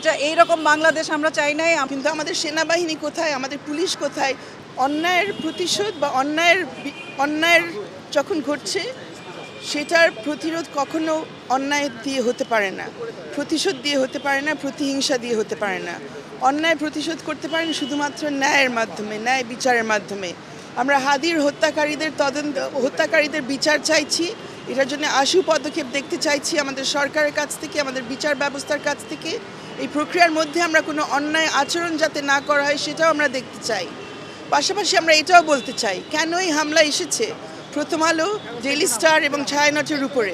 এটা এইরকম বাংলাদেশ আমরা চাই নাই। কিন্তু আমাদের সেনাবাহিনী কোথায়, আমাদের পুলিশ কোথায়? অন্যায়ের প্রতিশোধ বা অন্যায়ের যখন ঘটছে সেটার প্রতিরোধ কখনো অন্যায় দিয়ে হতে পারে না, প্রতিশোধ দিয়ে হতে পারে না, প্রতিহিংসা দিয়ে হতে পারে না। অন্যায় প্রতিশোধ করতে পারেন শুধুমাত্র ন্যায়ের মাধ্যমে, ন্যায় বিচারের মাধ্যমে। আমরা হাদির হত্যাকারীদের বিচার চাইছি। এটার জন্য আশু পদক্ষেপ দেখতে চাইছি আমাদের সরকারের কাছ থেকে, আমাদের বিচার ব্যবস্থার কাছ থেকে। এই প্রক্রিয়ার মধ্যে আমরা কোনো অন্যায় আচরণ যাতে না করা হয় সেটাও আমরা দেখতে চাই। পাশাপাশি আমরা এটাও বলতে চাই কেন এই হামলা এসেছে প্রথম আলো, ডেইলি স্টার এবং ছায়ানটের উপরে।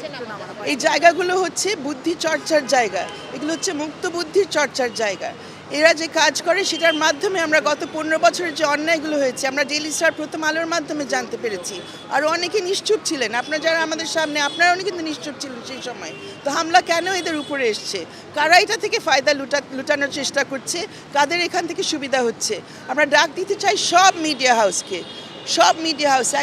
এই জায়গাগুলো হচ্ছে বুদ্ধি চর্চার জায়গা, এগুলো হচ্ছে মুক্ত বুদ্ধির চর্চার জায়গা। এরা যে কাজ করে সেটার মাধ্যমে আমরা গত 15 বছরের যে অন্যায়গুলো হয়েছে আমরা ডেইলি স্টার, প্রথম আলোর মাধ্যমে জানতে পেরেছি। আর অনেকে নিশ্চুপ ছিলেন, আপনারা যারা আমাদের সামনে, আপনারা অনেকে কিন্তু নিশ্চুপ ছিলেন সেই সময়। তো হামলা কেন এদের উপরে এসছে, কারা এটা থেকে ফায়দা লুটানোর চেষ্টা করছে, কাদের এখান থেকে সুবিধা হচ্ছে। আমরা ডাক দিতে চাই সব মিডিয়া হাউসকে,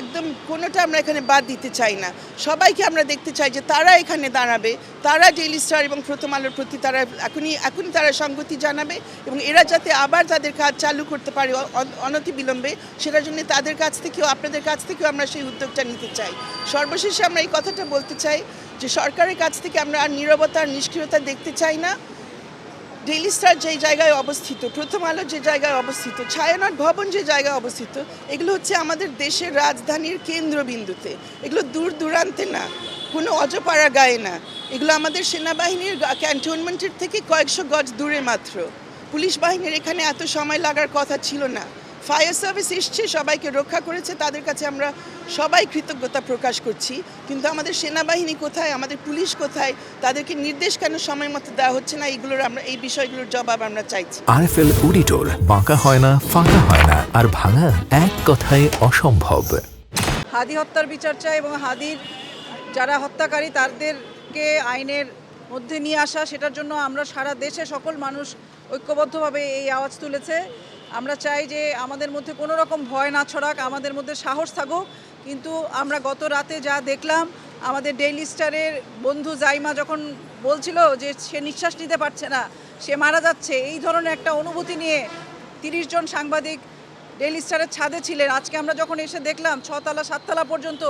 একদম কোনোটা আমরা এখানে বাদ দিতে চাই না। সবাইকে আমরা দেখতে চাই যে তারা এখানে দাঁড়াবে, তারা ডেইলি স্টার এবং প্রথম আলোর প্রতি তারা এখনই তারা সংগতি জানাবে এবং এরা যাতে আবার তাদের কাজ চালু করতে পারে অনতিবিলম্বে, সেটার জন্য তাদের কাছ থেকেও, আপনাদের কাছ থেকেও আমরা সেই উদ্যোগটা নিতে চাই। সর্বশেষে আমরা এই কথাটা বলতে চাই যে সরকারের কাছ থেকে আমরা আর নীরবতা আর নিষ্ক্রিয়তা দেখতে চাই না। ডেইলি স্টার যে জায়গায় অবস্থিত, প্রথম আলো যে জায়গায় অবস্থিত, ছায়ানট ভবন যে জায়গায় অবস্থিত, এগুলো হচ্ছে আমাদের দেশের রাজধানীর কেন্দ্রবিন্দুতে। এগুলো দূর দূরান্তে না, কোনো অজপাড়া গায়ে না। এগুলো আমাদের সেনাবাহিনীর ক্যান্টনমেন্টের থেকে কয়েকশো গজ দূরে মাত্র। পুলিশ বাহিনীর এখানে এত সময় লাগার কথা ছিল না। ফায়ার সার্ভিস এসছে, সবাইকে রক্ষা করেছে, তাদের কাছে আমরা সবাই কৃতজ্ঞতা প্রকাশ করছি। কিন্তু আমাদের সেনাবাহিনী কোথায়, আমাদের পুলিশ কোথায়, তাদেরকে নির্দেশ কেন সময় মতো দেওয়া হচ্ছে না, এই বিষয়গুলোর জবাব আমরা চাইছি। আরএফএল অডিটর, বাঁকা হয় না, ফাঁকা হয় না, আর ভাঙা এক কথায় অসম্ভব। হাদি হত্যার বিচার চাই এবং হাদির যারা হত্যাকারী তাদেরকে আইনের মধ্যে নিয়ে আসা, সেটার জন্য আমরা সারা দেশে সকল মানুষ ঐক্যবদ্ধভাবে এই আওয়াজ তুলেছে। আমরা চাই যে আমাদের মধ্যে কোনো রকম ভয় না ছড়াক, আমাদের মধ্যে সাহস থাকুক। কিন্তু আমরা গত রাতে যা দেখলাম, আমাদের ডেইলি স্টারের বন্ধু জাইমা যখন বলছিল যে সে নিঃশ্বাস নিতে পারছে না, সে মারা যাচ্ছে, এই ধরনের একটা অনুভূতি নিয়ে 30 জন সাংবাদিক ডেইলি স্টারের ছাদে ছিলেন। আজকে আমরা যখন এসে দেখলাম 6 তলা 7 তলা পর্যন্ত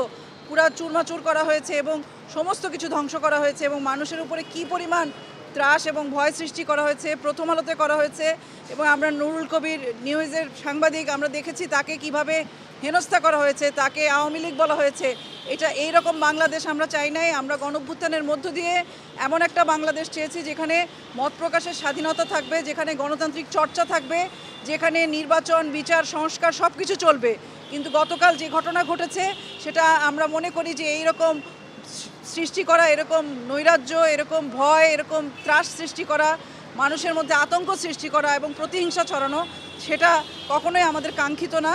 পুরা চুরমাচুর করা হয়েছে এবং সমস্ত কিছু ধ্বংস করা হয়েছে এবং মানুষের উপরে কি পরিমাণ ত্রাস এবং ভয় সৃষ্টি করা হয়েছে, প্রথম আলোতে করা হয়েছে। এবং আমরা নুরুল কবির নিউজের সাংবাদিক, আমরা দেখেছি তাকে কিভাবে হেনস্থা করা হয়েছে, তাকে আওয়ামী লীগ বলা হয়েছে। এটা এইরকম বাংলাদেশ আমরা চাই নাই। আমরা গণঅভ্যুত্থানের মধ্য দিয়ে এমন একটা বাংলাদেশ চেয়েছি যেখানে মত প্রকাশের স্বাধীনতা থাকবে, যেখানে গণতান্ত্রিক চর্চা থাকবে, যেখানে নির্বাচন, বিচার, সংস্কার সব কিছু চলবে। কিন্তু গতকাল যে ঘটনা ঘটেছে সেটা আমরা মনে করি যে এইরকম সৃষ্টি করা, এরকম নৈরাজ্য, এরকম ভয়, এরকম ত্রাস সৃষ্টি করা, মানুষের মধ্যে আতঙ্ক সৃষ্টি করা এবং প্রতিহিংসা ছড়ানো, সেটা কখনোই আমাদের কাঙ্ক্ষিত না।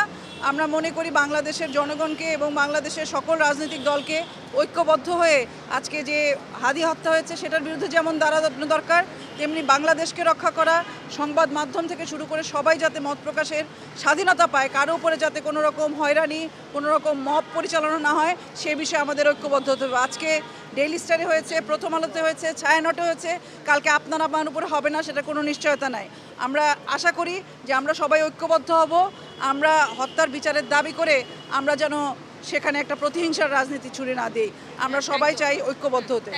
আমরা মনে করি বাংলাদেশের জনগণকে এবং বাংলাদেশের সকল রাজনৈতিক দলকে ঐক্যবদ্ধ হয়ে আজকে যে হাদি হত্যা হয়েছে সেটার বিরুদ্ধে যেমন দাঁড়ানো দরকার, তেমনি বাংলাদেশকে রক্ষা করা, সংবাদ মাধ্যম থেকে শুরু করে সবাই যাতে মত প্রকাশের স্বাধীনতা পায়, কারো উপরে যাতে কোনো রকম হয়রানি, কোনো রকম মব পরিচালনা না হয়, সে বিষয়ে আমাদের ঐক্যবদ্ধ হতে হবে। আজকে ডেইলি স্টারে হয়েছে, প্রথম আলোতে হয়েছে, ছায়ানটে হয়েছে, কালকে আপনার উপরে হবে না সেটা কোনো নিশ্চয়তা নাই। আমরা আশা করি যে আমরা সবাই ঐক্যবদ্ধ হব, আমরা হত্যার বিচারের দাবি করে আমরা যেন সেখানে একটা প্রতিহিংসার রাজনীতি ছুড়ে না দিই। আমরা সবাই চাই ঐক্যবদ্ধ হতে।